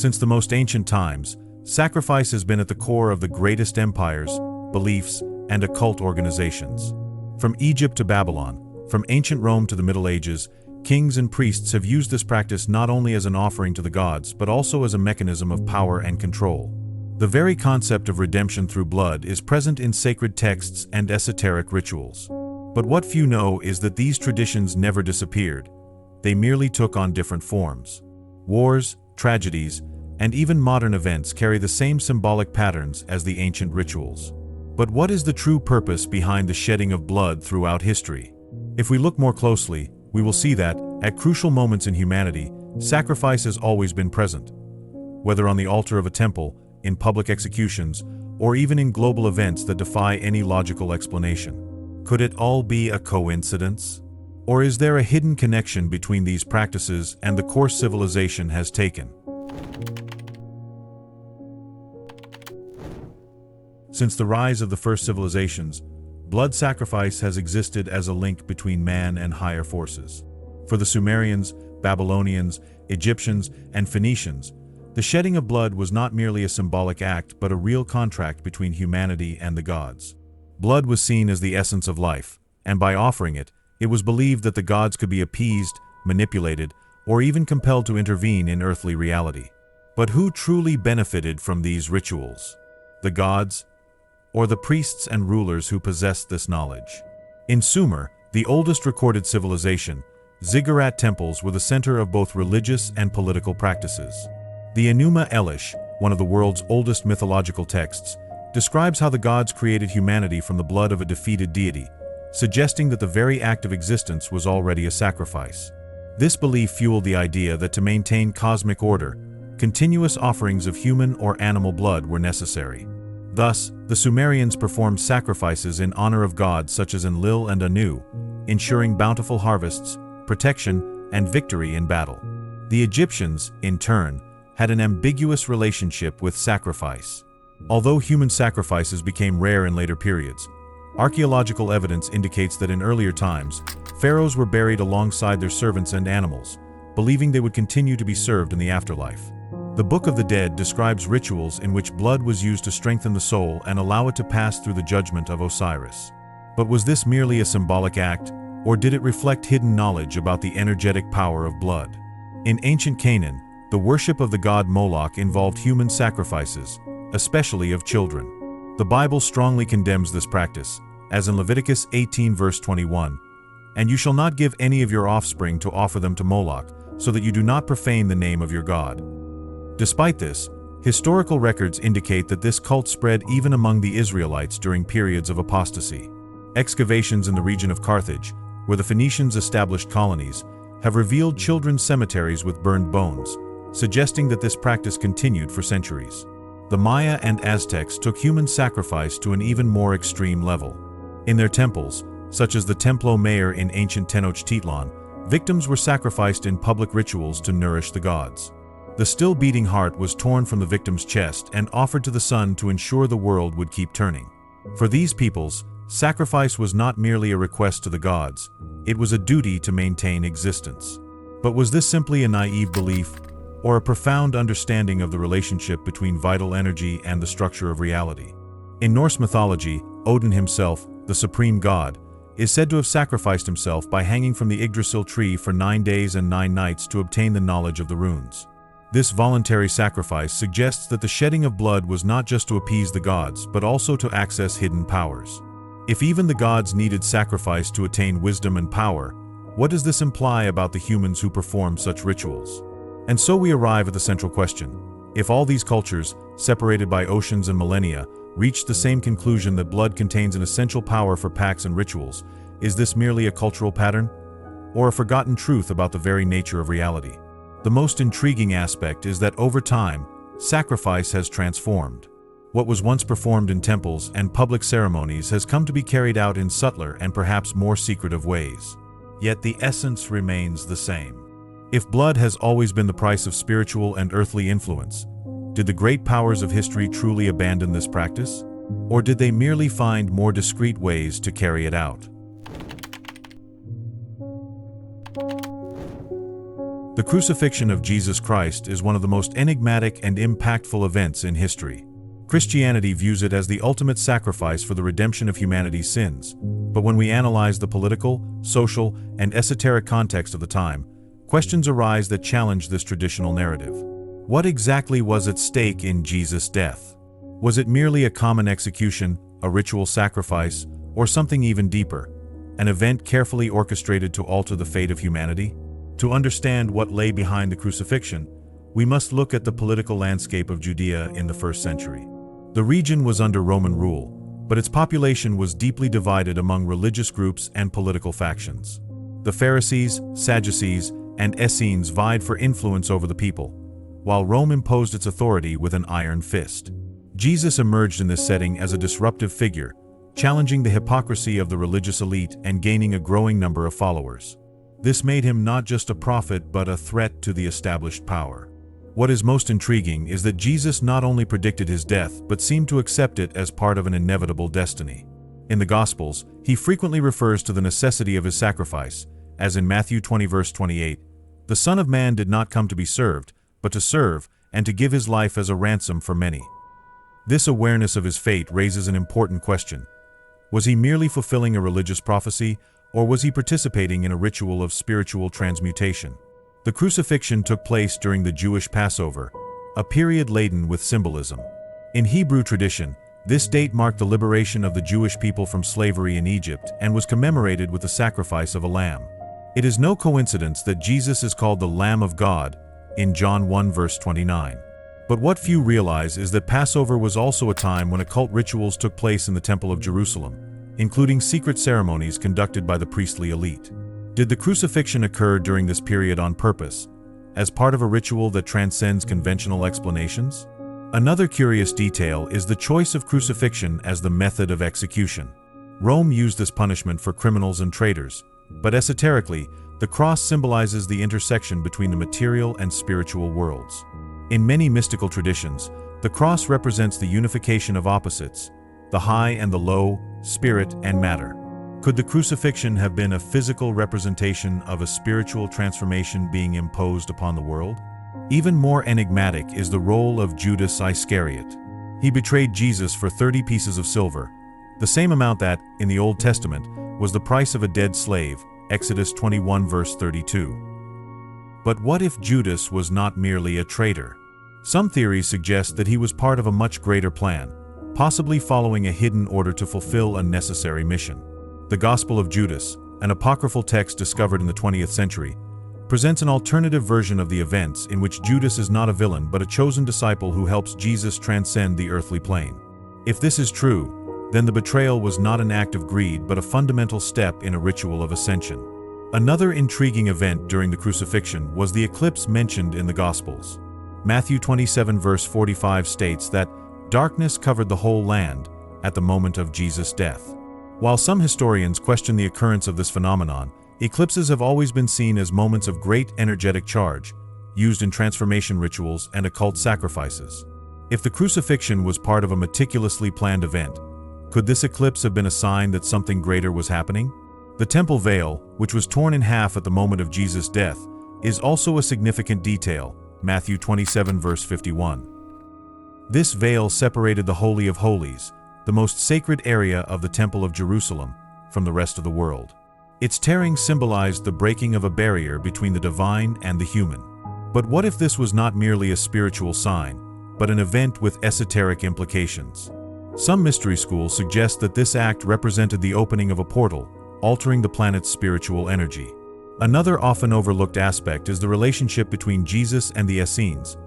Since the most ancient times, sacrifice has been at the core of the greatest empires, beliefs, and occult organizations. From Egypt to Babylon, from ancient Rome to the Middle Ages, kings and priests have used this practice not only as an offering to the gods, but also as a mechanism of power and control. The very concept of redemption through blood is present in sacred texts and esoteric rituals. But what few know is that these traditions never disappeared. They merely took on different forms. Wars, tragedies, and even modern events carry the same symbolic patterns as the ancient rituals. But what is the true purpose behind the shedding of blood throughout history? If we look more closely, we will see that, at crucial moments in humanity, sacrifice has always been present. Whether on the altar of a temple, in public executions, or even in global events that defy any logical explanation. Could it all be a coincidence? Or is there a hidden connection between these practices and the course civilization has taken? Since the rise of the first civilizations, blood sacrifice has existed as a link between man and higher forces. For the Sumerians, Babylonians, Egyptians, and Phoenicians, the shedding of blood was not merely a symbolic act but a real contract between humanity and the gods. Blood was seen as the essence of life, and by offering it, it was believed that the gods could be appeased, manipulated, or even compelled to intervene in earthly reality. But who truly benefited from these rituals? The gods, or the priests and rulers who possessed this knowledge? In Sumer, the oldest recorded civilization, ziggurat temples were the center of both religious and political practices. The Enuma Elish, one of the world's oldest mythological texts, describes how the gods created humanity from the blood of a defeated deity, suggesting that the very act of existence was already a sacrifice. This belief fueled the idea that to maintain cosmic order, continuous offerings of human or animal blood were necessary. Thus, the Sumerians performed sacrifices in honor of gods such as Enlil and Anu, ensuring bountiful harvests, protection, and victory in battle. The Egyptians, in turn, had an ambiguous relationship with sacrifice. Although human sacrifices became rare in later periods, archaeological evidence indicates that in earlier times, pharaohs were buried alongside their servants and animals, believing they would continue to be served in the afterlife. The Book of the Dead describes rituals in which blood was used to strengthen the soul and allow it to pass through the judgment of Osiris. But was this merely a symbolic act, or did it reflect hidden knowledge about the energetic power of blood? In ancient Canaan, the worship of the god Moloch involved human sacrifices, especially of children. The Bible strongly condemns this practice, as in Leviticus 18 verse 21, "And you shall not give any of your offspring to offer them to Moloch, so that you do not profane the name of your god." Despite this, historical records indicate that this cult spread even among the Israelites during periods of apostasy. Excavations in the region of Carthage, where the Phoenicians established colonies, have revealed children's cemeteries with burned bones, suggesting that this practice continued for centuries. The Maya and Aztecs took human sacrifice to an even more extreme level. In their temples, such as the Templo Mayor in ancient Tenochtitlan, victims were sacrificed in public rituals to nourish the gods. The still-beating heart was torn from the victim's chest and offered to the sun to ensure the world would keep turning. For these peoples, sacrifice was not merely a request to the gods, it was a duty to maintain existence. But was this simply a naive belief, or a profound understanding of the relationship between vital energy and the structure of reality? In Norse mythology, Odin himself, the supreme god, is said to have sacrificed himself by hanging from the Yggdrasil tree for 9 days and 9 nights to obtain the knowledge of the runes. This voluntary sacrifice suggests that the shedding of blood was not just to appease the gods, but also to access hidden powers. If even the gods needed sacrifice to attain wisdom and power, what does this imply about the humans who perform such rituals? And so we arrive at the central question. If all these cultures, separated by oceans and millennia, reached the same conclusion that blood contains an essential power for pacts and rituals, is this merely a cultural pattern, or a forgotten truth about the very nature of reality? The most intriguing aspect is that over time, sacrifice has transformed. What was once performed in temples and public ceremonies has come to be carried out in subtler and perhaps more secretive ways. Yet the essence remains the same. If blood has always been the price of spiritual and earthly influence, did the great powers of history truly abandon this practice? Or did they merely find more discreet ways to carry it out? The crucifixion of Jesus Christ is one of the most enigmatic and impactful events in history. Christianity views it as the ultimate sacrifice for the redemption of humanity's sins. But when we analyze the political, social, and esoteric context of the time, questions arise that challenge this traditional narrative. What exactly was at stake in Jesus' death? Was it merely a common execution, a ritual sacrifice, or something even deeper, an event carefully orchestrated to alter the fate of humanity? To understand what lay behind the crucifixion, we must look at the political landscape of Judea in the first century. The region was under Roman rule, but its population was deeply divided among religious groups and political factions. The Pharisees, Sadducees, and Essenes vied for influence over the people, while Rome imposed its authority with an iron fist. Jesus emerged in this setting as a disruptive figure, challenging the hypocrisy of the religious elite and gaining a growing number of followers. This made him not just a prophet but a threat to the established power. What is most intriguing is that Jesus not only predicted his death but seemed to accept it as part of an inevitable destiny. In the Gospels, he frequently refers to the necessity of his sacrifice, as in Matthew 20 verse 28, "The Son of Man did not come to be served, but to serve, and to give his life as a ransom for many." This awareness of his fate raises an important question. Was he merely fulfilling a religious prophecy, or was he participating in a ritual of spiritual transmutation? The crucifixion took place during the Jewish Passover, a period laden with symbolism. In Hebrew tradition, this date marked the liberation of the Jewish people from slavery in Egypt and was commemorated with the sacrifice of a lamb. It is no coincidence that Jesus is called the Lamb of God in John 1 verse 29. But what few realize is that Passover was also a time when occult rituals took place in the Temple of Jerusalem, including secret ceremonies conducted by the priestly elite. Did the crucifixion occur during this period on purpose, as part of a ritual that transcends conventional explanations? Another curious detail is the choice of crucifixion as the method of execution. Rome used this punishment for criminals and traitors, but esoterically, the cross symbolizes the intersection between the material and spiritual worlds. In many mystical traditions, the cross represents the unification of opposites, the high and the low, spirit and matter. Could the crucifixion have been a physical representation of a spiritual transformation being imposed upon the world? Even more enigmatic is the role of Judas Iscariot. He betrayed Jesus for 30 pieces of silver, the same amount that, in the Old Testament, was the price of a dead slave, Exodus 21 verse 32. But what if Judas was not merely a traitor? Some theories suggest that he was part of a much greater plan, possibly following a hidden order to fulfill a necessary mission. The Gospel of Judas, an apocryphal text discovered in the 20th century, presents an alternative version of the events in which Judas is not a villain but a chosen disciple who helps Jesus transcend the earthly plane. If this is true, then the betrayal was not an act of greed but a fundamental step in a ritual of ascension. Another intriguing event during the crucifixion was the eclipse mentioned in the Gospels. Matthew 27 verse 45 states that darkness covered the whole land at the moment of Jesus' death. While some historians question the occurrence of this phenomenon, eclipses have always been seen as moments of great energetic charge, used in transformation rituals and occult sacrifices. If the crucifixion was part of a meticulously planned event, could this eclipse have been a sign that something greater was happening? The temple veil, which was torn in half at the moment of Jesus' death, is also a significant detail, Matthew 27 verse 51. This veil separated the Holy of Holies, the most sacred area of the Temple of Jerusalem, from the rest of the world. Its tearing symbolized the breaking of a barrier between the divine and the human. But what if this was not merely a spiritual sign, but an event with esoteric implications? Some mystery schools suggest that this act represented the opening of a portal, altering the planet's spiritual energy. Another often overlooked aspect is the relationship between Jesus and the Essenes,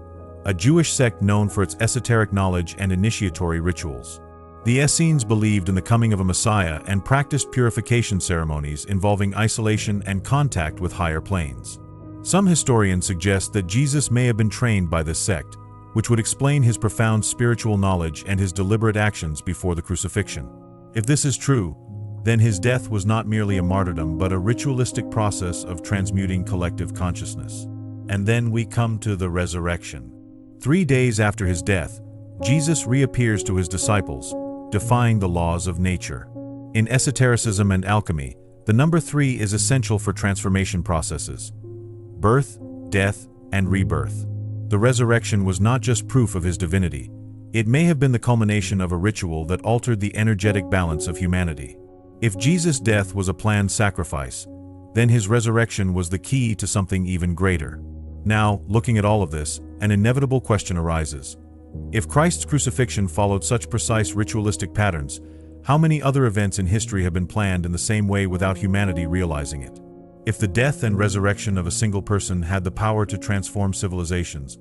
a Jewish sect known for its esoteric knowledge and initiatory rituals. The Essenes believed in the coming of a Messiah and practiced purification ceremonies involving isolation and contact with higher planes. Some historians suggest that Jesus may have been trained by this sect, which would explain his profound spiritual knowledge and his deliberate actions before the crucifixion. If this is true, then his death was not merely a martyrdom but a ritualistic process of transmuting collective consciousness. And then we come to the resurrection. 3 days after his death, Jesus reappears to his disciples, defying the laws of nature. In esotericism and alchemy, the number 3 is essential for transformation processes. Birth, death, and rebirth. The resurrection was not just proof of his divinity. It may have been the culmination of a ritual that altered the energetic balance of humanity. If Jesus' death was a planned sacrifice, then his resurrection was the key to something even greater. Now, looking at all of this, an inevitable question arises. If Christ's crucifixion followed such precise ritualistic patterns, how many other events in history have been planned in the same way without humanity realizing it? If the death and resurrection of a single person had the power to transform civilizations,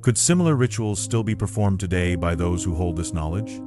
could similar rituals still be performed today by those who hold this knowledge?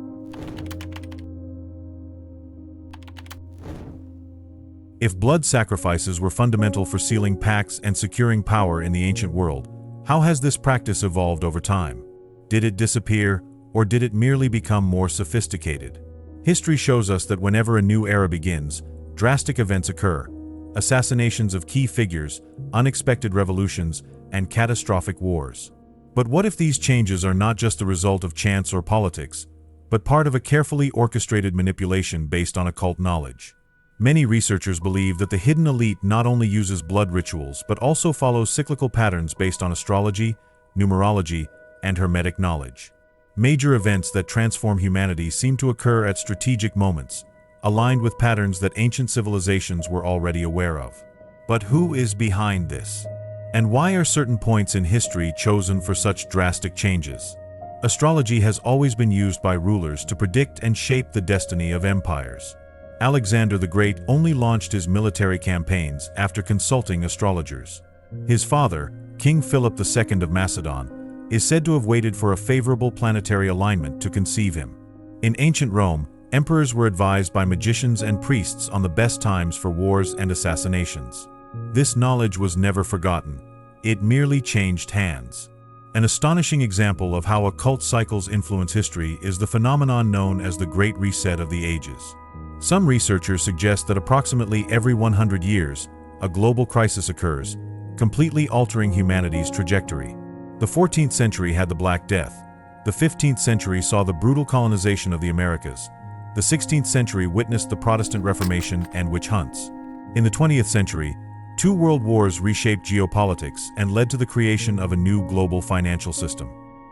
If blood sacrifices were fundamental for sealing pacts and securing power in the ancient world, how has this practice evolved over time? Did it disappear, or did it merely become more sophisticated? History shows us that whenever a new era begins, drastic events occur: assassinations of key figures, unexpected revolutions, and catastrophic wars. But what if these changes are not just the result of chance or politics, but part of a carefully orchestrated manipulation based on occult knowledge? Many researchers believe that the hidden elite not only uses blood rituals but also follows cyclical patterns based on astrology, numerology, and hermetic knowledge. Major events that transform humanity seem to occur at strategic moments, aligned with patterns that ancient civilizations were already aware of. But who is behind this? And why are certain points in history chosen for such drastic changes? Astrology has always been used by rulers to predict and shape the destiny of empires. Alexander the Great only launched his military campaigns after consulting astrologers. His father, King Philip II of Macedon, is said to have waited for a favorable planetary alignment to conceive him. In ancient Rome, emperors were advised by magicians and priests on the best times for wars and assassinations. This knowledge was never forgotten. It merely changed hands. An astonishing example of how occult cycles influence history is the phenomenon known as the Great Reset of the Ages. Some researchers suggest that approximately every 100 years, a global crisis occurs, completely altering humanity's trajectory. The 14th century had the Black Death. The 15th century saw the brutal colonization of the Americas. The 16th century witnessed the Protestant Reformation and witch hunts. In the 20th century, 2 world wars reshaped geopolitics and led to the creation of a new global financial system.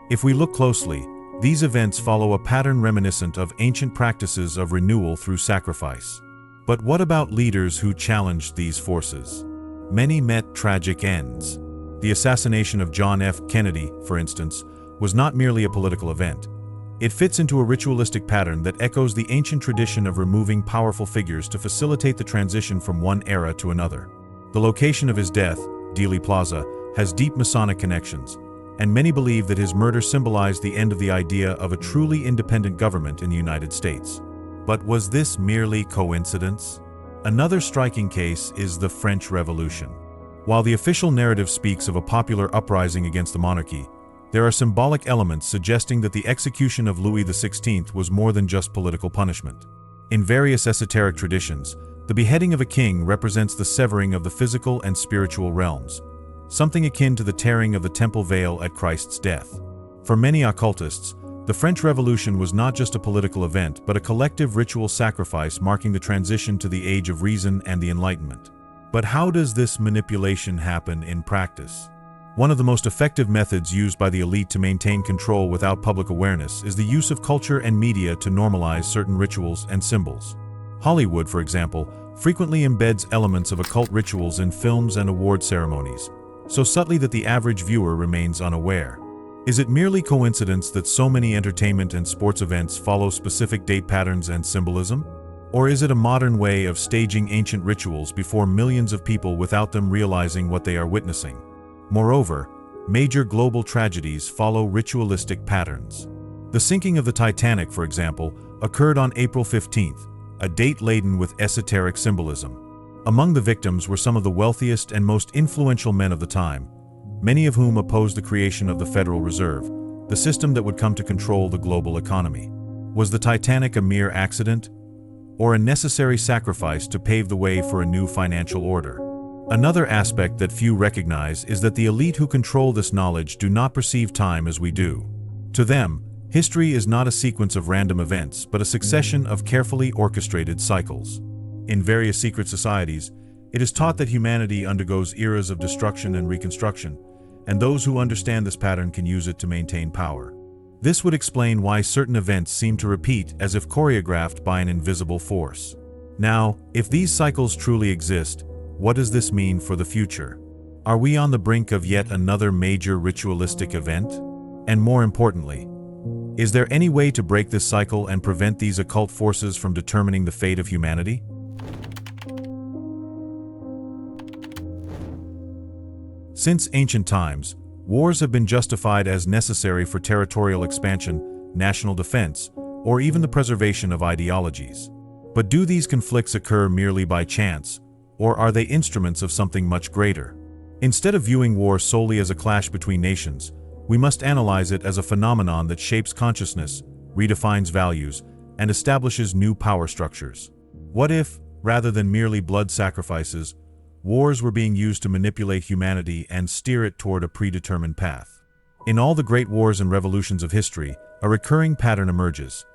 If we look closely, these events follow a pattern reminiscent of ancient practices of renewal through sacrifice. But what about leaders who challenged these forces? Many met tragic ends. The assassination of John F. Kennedy, for instance, was not merely a political event. It fits into a ritualistic pattern that echoes the ancient tradition of removing powerful figures to facilitate the transition from one era to another. The location of his death, Dealey Plaza, has deep Masonic connections, and many believe that his murder symbolized the end of the idea of a truly independent government in the United States. But was this merely coincidence? Another striking case is the French Revolution. While the official narrative speaks of a popular uprising against the monarchy, there are symbolic elements suggesting that the execution of Louis XVI was more than just political punishment. In various esoteric traditions, the beheading of a king represents the severing of the physical and spiritual realms, something akin to the tearing of the temple veil at Christ's death. For many occultists, the French Revolution was not just a political event but a collective ritual sacrifice marking the transition to the Age of Reason and the Enlightenment. But how does this manipulation happen in practice? One of the most effective methods used by the elite to maintain control without public awareness is the use of culture and media to normalize certain rituals and symbols. Hollywood, for example, frequently embeds elements of occult rituals in films and award ceremonies, so subtly that the average viewer remains unaware. Is it merely coincidence that so many entertainment and sports events follow specific date patterns and symbolism? Or is it a modern way of staging ancient rituals before millions of people without them realizing what they are witnessing? Moreover, major global tragedies follow ritualistic patterns. The sinking of the Titanic, for example, occurred on April 15th, a date laden with esoteric symbolism. Among the victims were some of the wealthiest and most influential men of the time, many of whom opposed the creation of the Federal Reserve, the system that would come to control the global economy. Was the Titanic a mere accident, or a necessary sacrifice to pave the way for a new financial order? Another aspect that few recognize is that the elite who control this knowledge do not perceive time as we do. To them, history is not a sequence of random events, but a succession of carefully orchestrated cycles. In various secret societies, It is taught that humanity undergoes eras of destruction and reconstruction, and those who understand this pattern can use it to maintain power. This would explain why certain events seem to repeat as if choreographed by an invisible force. Now, if these cycles truly exist, what does this mean for the future? Are we on the brink of yet another major ritualistic event? And more importantly, is there any way to break this cycle and prevent these occult forces from determining the fate of humanity? Since ancient times, wars have been justified as necessary for territorial expansion, national defense, or even the preservation of ideologies. But do these conflicts occur merely by chance, or are they instruments of something much greater? Instead of viewing war solely as a clash between nations, we must analyze it as a phenomenon that shapes consciousness, redefines values, and establishes new power structures. What if, rather than merely blood sacrifices, wars were being used to manipulate humanity and steer it toward a predetermined path? In all the great wars and revolutions of history, a recurring pattern emerges.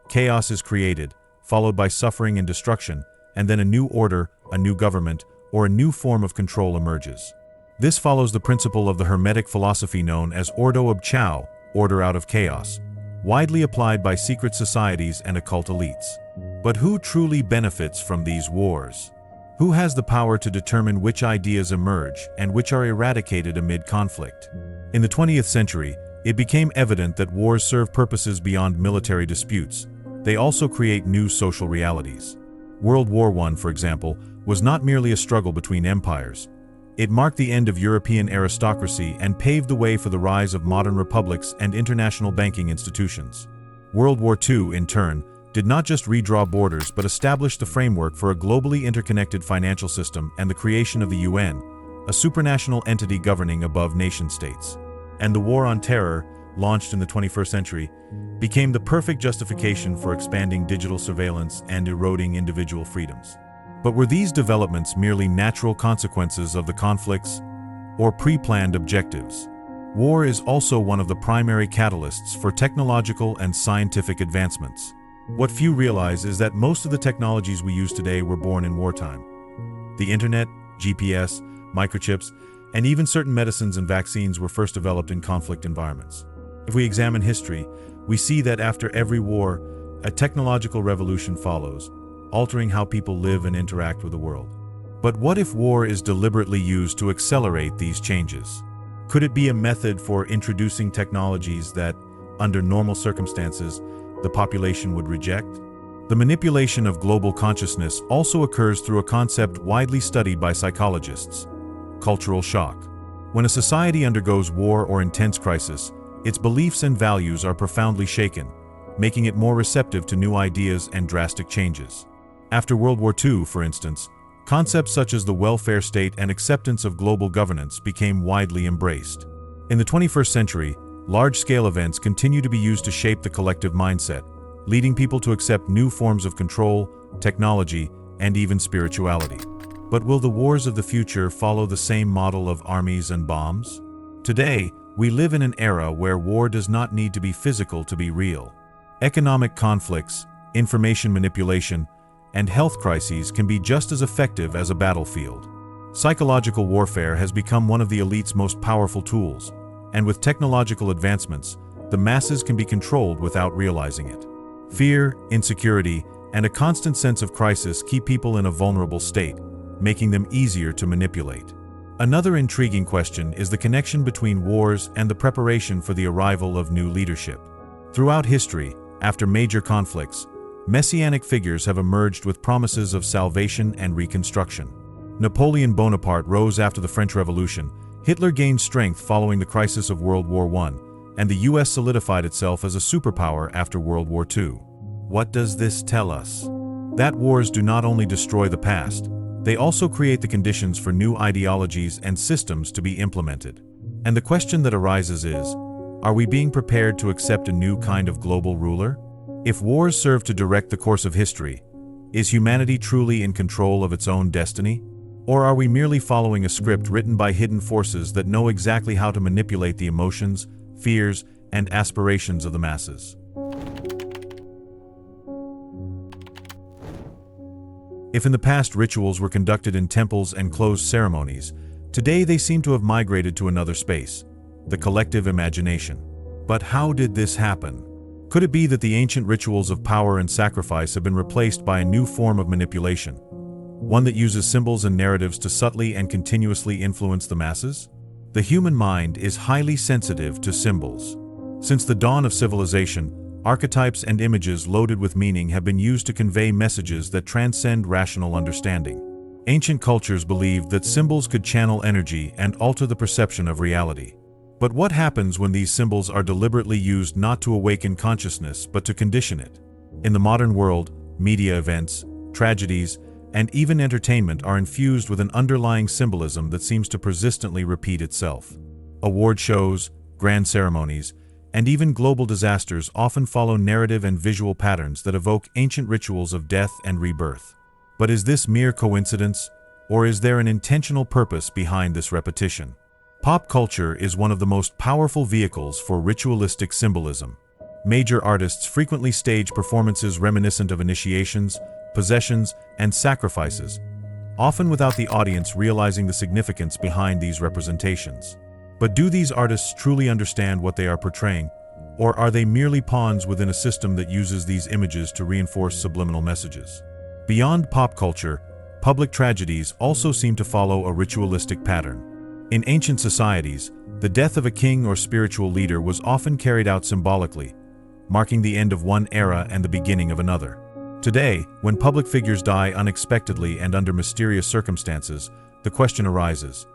Chaos is created, followed by suffering and destruction, and then a new order, a new government, or a new form of control emerges. This follows the principle of the Hermetic philosophy known as Ordo ab Chao, order out of chaos, widely applied by secret societies and occult elites. But who truly benefits from these wars? Who has the power to determine which ideas emerge and which are eradicated amid conflict? In the 20th century, it became evident that wars serve purposes beyond military disputes. They also create new social realities. World War I, for example, was not merely a struggle between empires. It marked the end of European aristocracy and paved the way for the rise of modern republics and international banking institutions. World War II, in turn, did not just redraw borders but established the framework for a globally interconnected financial system and the creation of the UN, a supranational entity governing above nation-states. And the War on Terror, launched in the 21st century, became the perfect justification for expanding digital surveillance and eroding individual freedoms. But were these developments merely natural consequences of the conflicts, or pre-planned objectives? War is also one of the primary catalysts for technological and scientific advancements. What few realize is that most of the technologies we use today were born in wartime. The internet, GPS, microchips, and even certain medicines and vaccines were first developed in conflict environments. If we examine history, we see that after every war, a technological revolution follows, altering how people live and interact with the world. But what if war is deliberately used to accelerate these changes? Could it be a method for introducing technologies that, under normal circumstances, the population would reject? The manipulation of global consciousness also occurs through a concept widely studied by psychologists: cultural shock. When a society undergoes war or intense crisis, its beliefs and values are profoundly shaken, making it more receptive to new ideas and drastic changes. After World War II, for instance, concepts such as the welfare state and acceptance of global governance became widely embraced. In the 21st century, large-scale events continue to be used to shape the collective mindset, leading people to accept new forms of control, technology, and even spirituality. But will the wars of the future follow the same model of armies and bombs? Today, we live in an era where war does not need to be physical to be real. Economic conflicts, information manipulation, and health crises can be just as effective as a battlefield. Psychological warfare has become one of the elite's most powerful tools, and with technological advancements, the masses can be controlled without realizing it. Fear, insecurity, and a constant sense of crisis keep people in a vulnerable state, making them easier to manipulate. Another intriguing question is the connection between wars and the preparation for the arrival of new leadership. Throughout history, after major conflicts, messianic figures have emerged with promises of salvation and reconstruction. Napoleon Bonaparte rose after the French Revolution, Hitler gained strength following the crisis of World War I, and the US solidified itself as a superpower after World War II. What does this tell us? That wars do not only destroy the past, they also create the conditions for new ideologies and systems to be implemented. And the question that arises is, are we being prepared to accept a new kind of global ruler? If wars serve to direct the course of history, is humanity truly in control of its own destiny? Or are we merely following a script written by hidden forces that know exactly how to manipulate the emotions, fears, and aspirations of the masses? If in the past rituals were conducted in temples and closed ceremonies, today they seem to have migrated to another space, the collective imagination. But how did this happen? Could it be that the ancient rituals of power and sacrifice have been replaced by a new form of manipulation? One that uses symbols and narratives to subtly and continuously influence the masses? The human mind is highly sensitive to symbols. Since the dawn of civilization, archetypes and images loaded with meaning have been used to convey messages that transcend rational understanding. Ancient cultures believed that symbols could channel energy and alter the perception of reality. But what happens when these symbols are deliberately used not to awaken consciousness but to condition it? In the modern world, media events, tragedies, and even entertainment are infused with an underlying symbolism that seems to persistently repeat itself. Award shows, grand ceremonies, and even global disasters often follow narrative and visual patterns that evoke ancient rituals of death and rebirth. But is this mere coincidence, or is there an intentional purpose behind this repetition? Pop culture is one of the most powerful vehicles for ritualistic symbolism. Major artists frequently stage performances reminiscent of initiations, possessions, and sacrifices, often without the audience realizing the significance behind these representations. But do these artists truly understand what they are portraying, or are they merely pawns within a system that uses these images to reinforce subliminal messages? Beyond pop culture, public tragedies also seem to follow a ritualistic pattern. In ancient societies, the death of a king or spiritual leader was often carried out symbolically, marking the end of one era and the beginning of another. Today, when public figures die unexpectedly and under mysterious circumstances, the question arises: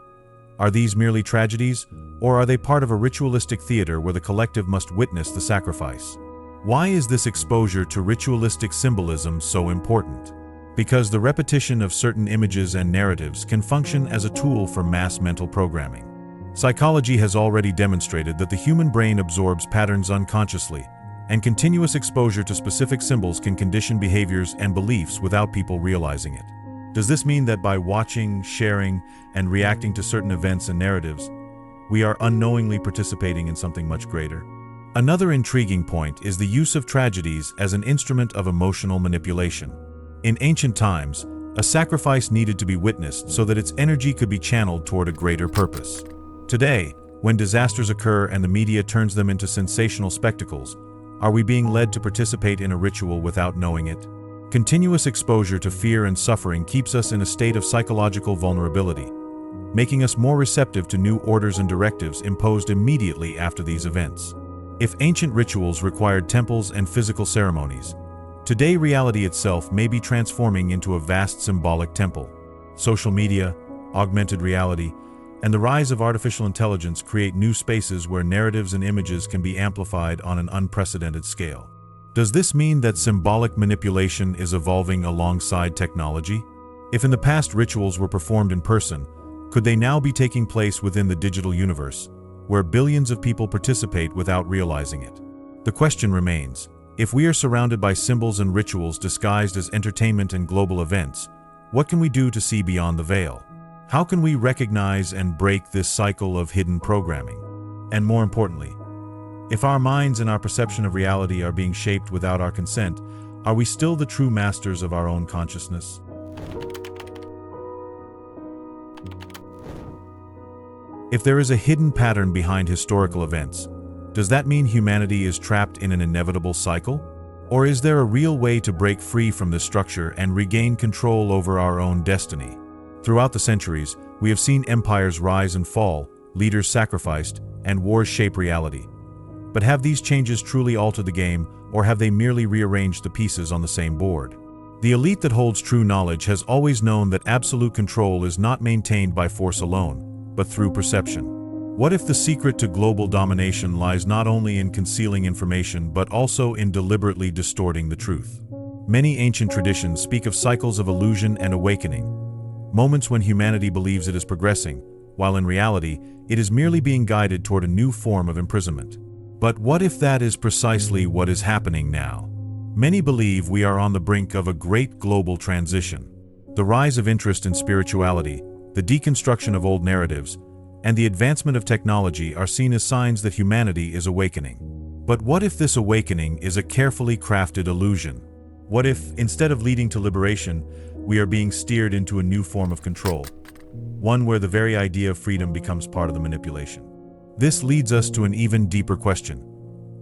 are these merely tragedies, or are they part of a ritualistic theater where the collective must witness the sacrifice? Why is this exposure to ritualistic symbolism so important? Because the repetition of certain images and narratives can function as a tool for mass mental programming. Psychology has already demonstrated that the human brain absorbs patterns unconsciously, and continuous exposure to specific symbols can condition behaviors and beliefs without people realizing it. Does this mean that by watching, sharing, and reacting to certain events and narratives, we are unknowingly participating in something much greater? Another intriguing point is the use of tragedies as an instrument of emotional manipulation. In ancient times, a sacrifice needed to be witnessed so that its energy could be channeled toward a greater purpose. Today, when disasters occur and the media turns them into sensational spectacles, are we being led to participate in a ritual without knowing it? Continuous exposure to fear and suffering keeps us in a state of psychological vulnerability, making us more receptive to new orders and directives imposed immediately after these events. If ancient rituals required temples and physical ceremonies, today reality itself may be transforming into a vast symbolic temple. Social media, augmented reality, and the rise of artificial intelligence create new spaces where narratives and images can be amplified on an unprecedented scale. Does this mean that symbolic manipulation is evolving alongside technology? If in the past rituals were performed in person, could they now be taking place within the digital universe, where billions of people participate without realizing it? The question remains: if we are surrounded by symbols and rituals disguised as entertainment and global events, what can we do to see beyond the veil? How can we recognize and break this cycle of hidden programming? And more importantly, if our minds and our perception of reality are being shaped without our consent, are we still the true masters of our own consciousness? If there is a hidden pattern behind historical events, does that mean humanity is trapped in an inevitable cycle? Or is there a real way to break free from this structure and regain control over our own destiny? Throughout the centuries, we have seen empires rise and fall, leaders sacrificed, and wars shape reality. But have these changes truly altered the game, or have they merely rearranged the pieces on the same board? The elite that holds true knowledge has always known that absolute control is not maintained by force alone, but through perception. What if the secret to global domination lies not only in concealing information but also in deliberately distorting the truth? Many ancient traditions speak of cycles of illusion and awakening, moments when humanity believes it is progressing, while in reality, it is merely being guided toward a new form of imprisonment. But what if that is precisely what is happening now? Many believe we are on the brink of a great global transition. The rise of interest in spirituality, the deconstruction of old narratives, and the advancement of technology are seen as signs that humanity is awakening. But what if this awakening is a carefully crafted illusion? What if, instead of leading to liberation, we are being steered into a new form of control, one where the very idea of freedom becomes part of the manipulation. This leads us to an even deeper question.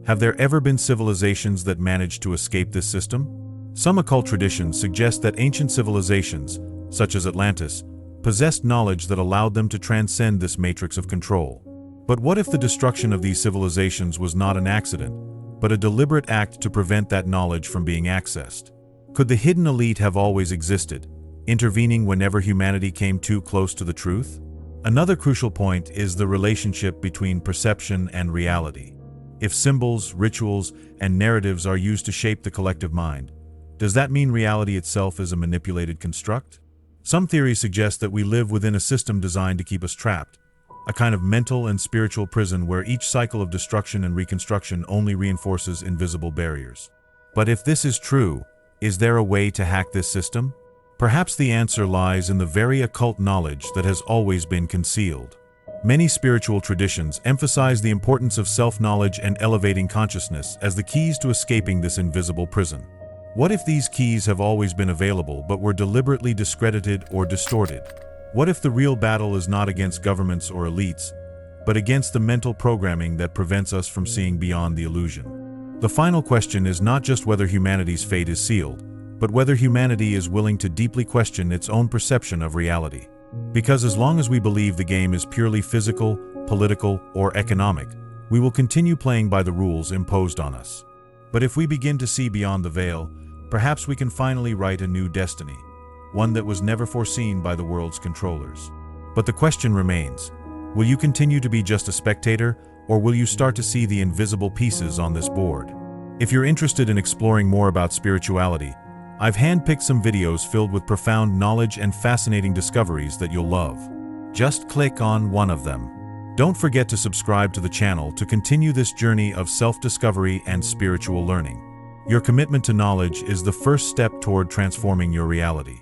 Have there ever been civilizations that managed to escape this system? Some occult traditions suggest that ancient civilizations, such as Atlantis, possessed knowledge that allowed them to transcend this matrix of control. But what if the destruction of these civilizations was not an accident, but a deliberate act to prevent that knowledge from being accessed? Could the hidden elite have always existed, intervening whenever humanity came too close to the truth? Another crucial point is the relationship between perception and reality. If symbols, rituals, and narratives are used to shape the collective mind, does that mean reality itself is a manipulated construct? Some theories suggest that we live within a system designed to keep us trapped, a kind of mental and spiritual prison where each cycle of destruction and reconstruction only reinforces invisible barriers. But if this is true, is there a way to hack this system? Perhaps the answer lies in the very occult knowledge that has always been concealed. Many spiritual traditions emphasize the importance of self-knowledge and elevating consciousness as the keys to escaping this invisible prison. What if these keys have always been available but were deliberately discredited or distorted? What if the real battle is not against governments or elites, but against the mental programming that prevents us from seeing beyond the illusion? The final question is not just whether humanity's fate is sealed, but whether humanity is willing to deeply question its own perception of reality. Because as long as we believe the game is purely physical, political, or economic, we will continue playing by the rules imposed on us. But if we begin to see beyond the veil, perhaps we can finally write a new destiny, one that was never foreseen by the world's controllers. But the question remains, will you continue to be just a spectator, or will you start to see the invisible pieces on this board? If you're interested in exploring more about spirituality, I've handpicked some videos filled with profound knowledge and fascinating discoveries that you'll love. Just click on one of them. Don't forget to subscribe to the channel to continue this journey of self-discovery and spiritual learning. Your commitment to knowledge is the first step toward transforming your reality.